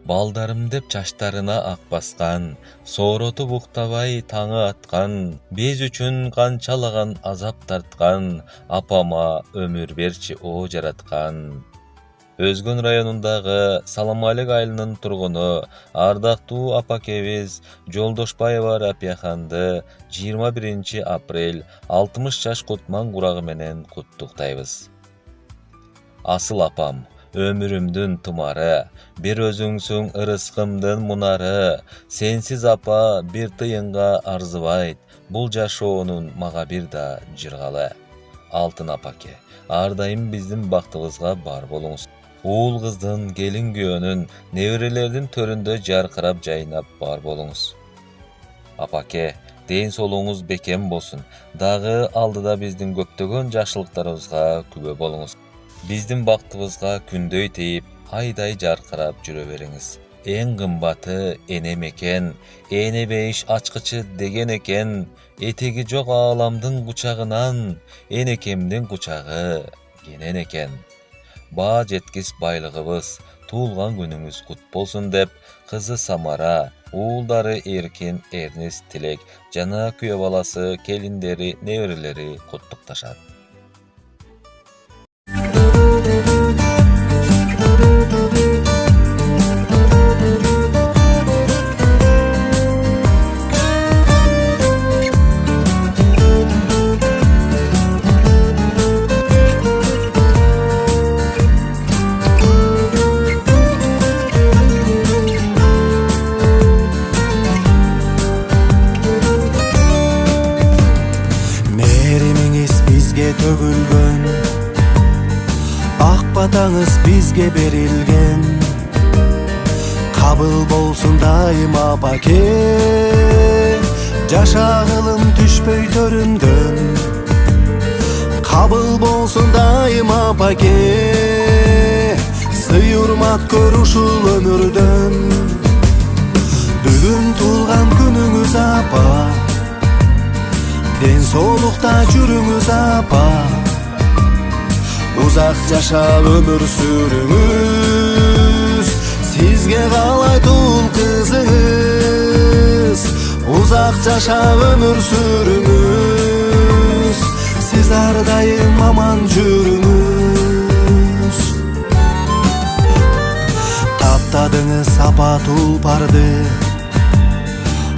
Балдарым деп чачтарына ак баскан, сооротуп уктабай таңы аткан, без үчүн канчалаган азап тарткан, апама өмүр берчи о жараткан. Өзгөн районундагы Саламалек айылынын тургуну ардактуу апакебиз Жолдошбаева Рапияханды 21 апрель 60 жаш кутман курагы менен куттуктайбыз. Асыл апам, өмүрүмдүн тумары, бир өзүңсүң ырыскымдын мунары, сенсиз апа бир тыйынга арзыбайт, бул жашоонун мага бир да жыргалы. Алтын апаке, ар дайым биздин бактыбызга бар болуңуз. Уул кыздын, келин күйөөнүн, неберелердин төрүндө жаркырап жайнап бар болуңуз. Апаке, ден соолугуңуз бекем болсун, дагы алдыда биздин көптөгөн жакшылыктарыбызга күбө болуңуз. Биздин бактыбызга күндөй тийип, айдай жаркырап жүрө бериңиз. Эң кымбаты энем экен, эне бейиш ачкычы деген экен, этеги жок ааламдын кучагынан, энекемдин кучагы кенен экен. Баа жеткис байлыгыбыз, туулган күнүңүз кут болсун деп, кызы Самара, уулдары Эркин, Эрнис, Тилек жана күйөө баласы, келиндери, неберелери куттукташат. Төгүлгөн ак батаңыз бизге берилген, кабыл болсун дайыма апаке, жашагылым түшпөй төрүмдөн, кабыл болсун дайыма апаке, сый урмат көр ушул өмүрдөн. Бүгүн туулган күнүңүз апа, ден соолукта жүрүңүз апа, узак жашап өмүр сүрүңүз, сизге каалайт уул кызыңыз. Узак жашап өмүр сүрүңүз, сиз ар дайым аман жүрүңүз. Таптадыңыз апа тулпарды,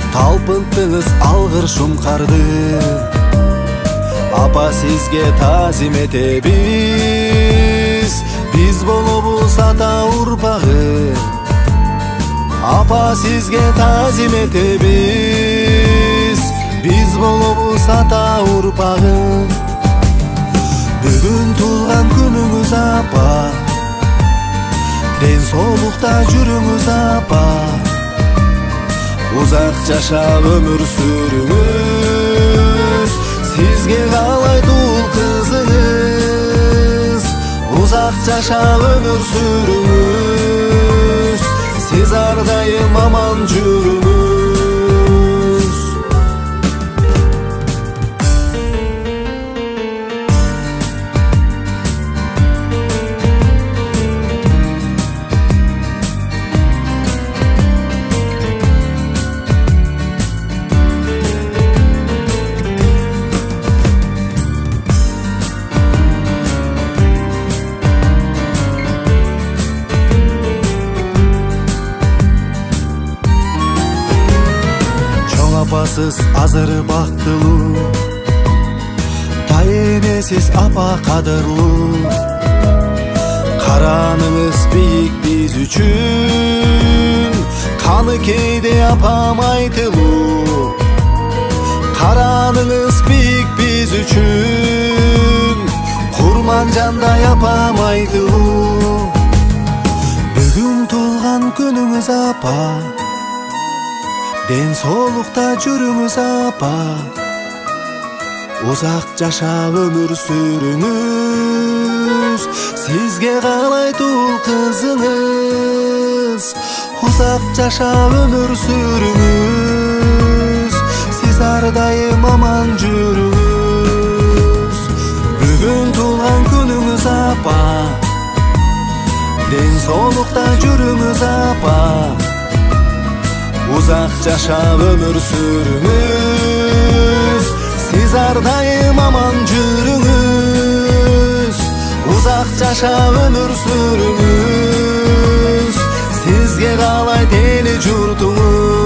талпынттыңыз алгыр шумкарды, апа сизге таазим этебиз, биз болобуз ата урпагы. Апа сизге таазим этебиз, биз болобуз ата урпагы. Бүгүн туулган күнүңүз апа, ден соолукта жүрүңүз апа, узак жашап өмүр сүрүңүз, сизге каалайт уул кызыңыз. Узак жашап өмүр сүрүңүз, сиз ар дайым аман жүрүңүз. Апасыз азыр бактылуу, тайенесиз апа кадырлуу, караныңыз бийик биз үчүн, каны кейде апам айтылуу. Караныңыз бийик биз үчүн, курман жандай апам айтылуу. Бүгүн туулган күнүңүз апа, ден соолукта жүрүңүз апа, узак жашап өмүр сүрүңүз, сизге каалайт уул кызыңыз. Узак жашап өмүр сүрүңүз, сиз ар дайым аман жүрүңүз. Бүгүн туулган күнүңүз апа, ден soğukta жүрүңүz apa. Uzak yaşa ömür sürünüz, siz ardayım aman жүрүңүz. Uzak yaşa ömür sürünüz, sizge kalay deli jurtuңuz.